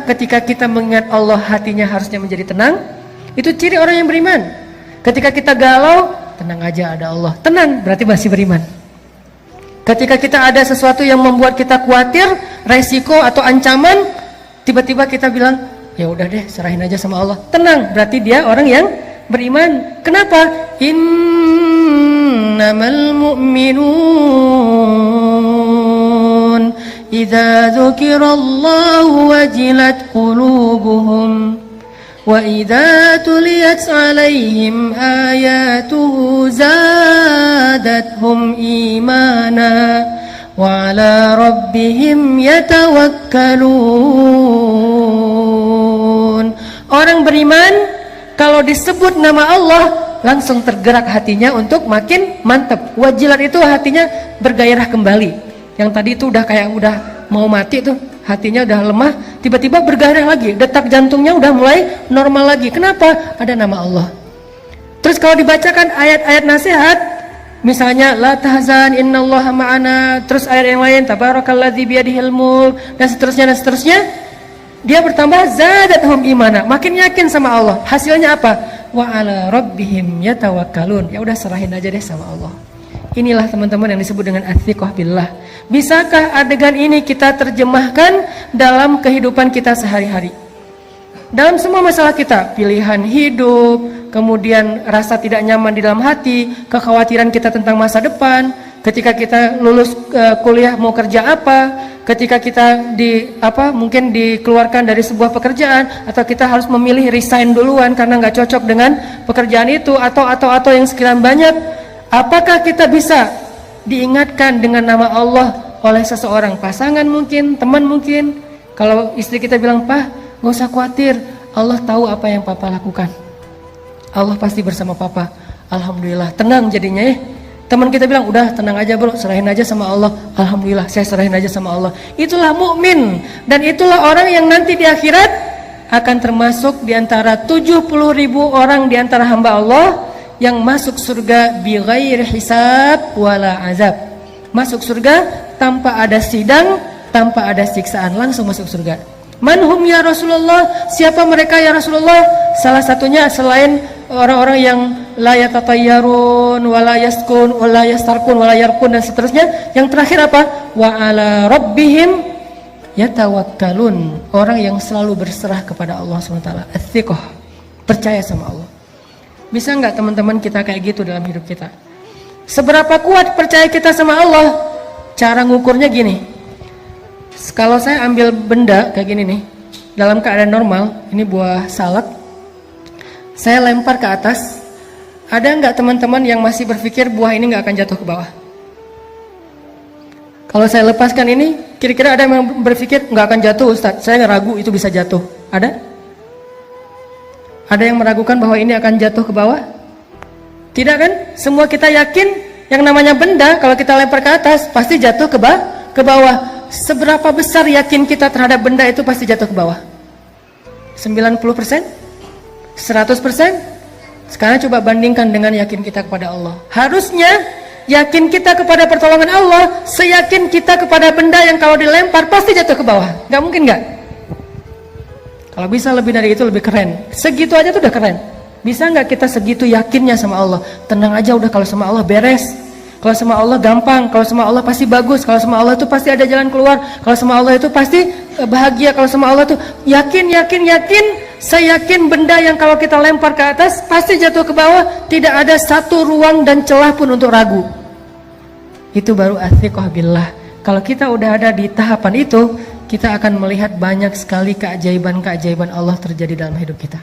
Bukankah ketika kita mengingat Allah hatinya harusnya menjadi tenang? Itu ciri orang yang beriman. Ketika kita galau, tenang aja ada Allah. Tenang, berarti masih beriman. Ketika kita ada sesuatu yang membuat kita khawatir, resiko atau ancaman, tiba-tiba kita bilang, ya udah deh, serahin aja sama Allah. Tenang, berarti dia orang yang beriman. Kenapa? Innamal mu'minun idza dzukirallahu wajilat qulubuhum wa idza tuliyat 'alaihim ayatuhu zadatuhum imana wa 'ala rabbihim yatawakkalun. Orang beriman kalau disebut nama Allah langsung tergerak hatinya untuk makin mantap. Wajilat itu hatinya bergairah kembali. Yang tadi itu udah kayak udah mau mati tuh, hatinya udah lemah, tiba-tiba bergairah lagi, detak jantungnya udah mulai normal lagi. Kenapa? Ada nama Allah. Terus kalau dibacakan ayat-ayat nasihat, misalnya la tahzan innallaha ma'ana, terus ayat yang lain tabarakalladzi biyadihil mulk dan seterusnya, dia bertambah zadatuhum imana, makin yakin sama Allah. Hasilnya apa? Wa 'ala rabbihim yatawakkalun. Ya udah serahin aja deh sama Allah. Inilah teman-teman yang disebut dengan ats-tsiqah billah. Bisakah adegan ini kita terjemahkan dalam kehidupan kita sehari-hari? Dalam semua masalah kita, pilihan hidup, kemudian rasa tidak nyaman di dalam hati, kekhawatiran kita tentang masa depan, ketika kita lulus kuliah mau kerja apa, ketika kita mungkin dikeluarkan dari sebuah pekerjaan, atau kita harus memilih resign duluan karena nggak cocok dengan pekerjaan itu, atau yang sekian banyak. Apakah kita bisa diingatkan dengan nama Allah oleh seseorang, pasangan mungkin, teman mungkin? Kalau istri kita bilang, "Pak, gak usah khawatir, Allah tahu apa yang Papa lakukan. Allah pasti bersama Papa." Alhamdulillah, tenang jadinya ya. Teman kita bilang, "Udah tenang aja bro, serahin aja sama Allah." Alhamdulillah, saya serahin aja sama Allah. Itulah mukmin, dan itulah orang yang nanti di akhirat akan termasuk di antara 70.000 orang di antara hamba Allah yang masuk surga bighairi hisab wala azab. Masuk surga tanpa ada sidang, tanpa ada siksaan, langsung masuk surga. Manhum ya Rasulullah? Siapa mereka ya Rasulullah? Salah satunya selain orang-orang yang la yatatayyarun wala yaskun wala yastarkun wala yarkun dan seterusnya, yang terakhir apa? Wa 'ala rabbihim yatawakkalun. Orang yang selalu berserah kepada Allah SWT. Ats-tsiqah, percaya sama Allah. Bisa nggak teman-teman kita kayak gitu dalam hidup kita? Seberapa kuat percaya kita sama Allah? Cara ngukurnya gini. Kalau saya ambil benda kayak gini nih, dalam keadaan normal, ini buah salak, saya lempar ke atas, ada nggak teman-teman yang masih berpikir buah ini nggak akan jatuh ke bawah? Kalau saya lepaskan ini, kira-kira ada yang berpikir nggak akan jatuh Ustadz, saya ragu itu bisa jatuh. Ada? Ada yang meragukan bahwa ini akan jatuh ke bawah? Tidak kan? Semua kita yakin yang namanya benda kalau kita lempar ke atas pasti jatuh ke bawah. Seberapa besar yakin kita terhadap benda itu pasti jatuh ke bawah? 90%? 100%? Sekarang coba bandingkan dengan yakin kita kepada Allah. Harusnya yakin kita kepada pertolongan Allah seyakin kita kepada benda yang kalau dilempar pasti jatuh ke bawah. Gak mungkin gak? Kalau bisa lebih dari itu lebih keren. Segitu aja tuh udah keren. Bisa nggak kita segitu yakinnya sama Allah? Tenang aja udah, kalau sama Allah beres. Kalau sama Allah gampang. Kalau sama Allah pasti bagus. Kalau sama Allah itu pasti ada jalan keluar. Kalau sama Allah itu pasti bahagia. Kalau sama Allah itu yakin. Saya yakin benda yang kalau kita lempar ke atas pasti jatuh ke bawah. Tidak ada satu ruang dan celah pun untuk ragu. Itu baru ats-tsiqah billah. Kalau kita udah ada di tahapan itu, kita akan melihat banyak sekali keajaiban-keajaiban Allah terjadi dalam hidup kita.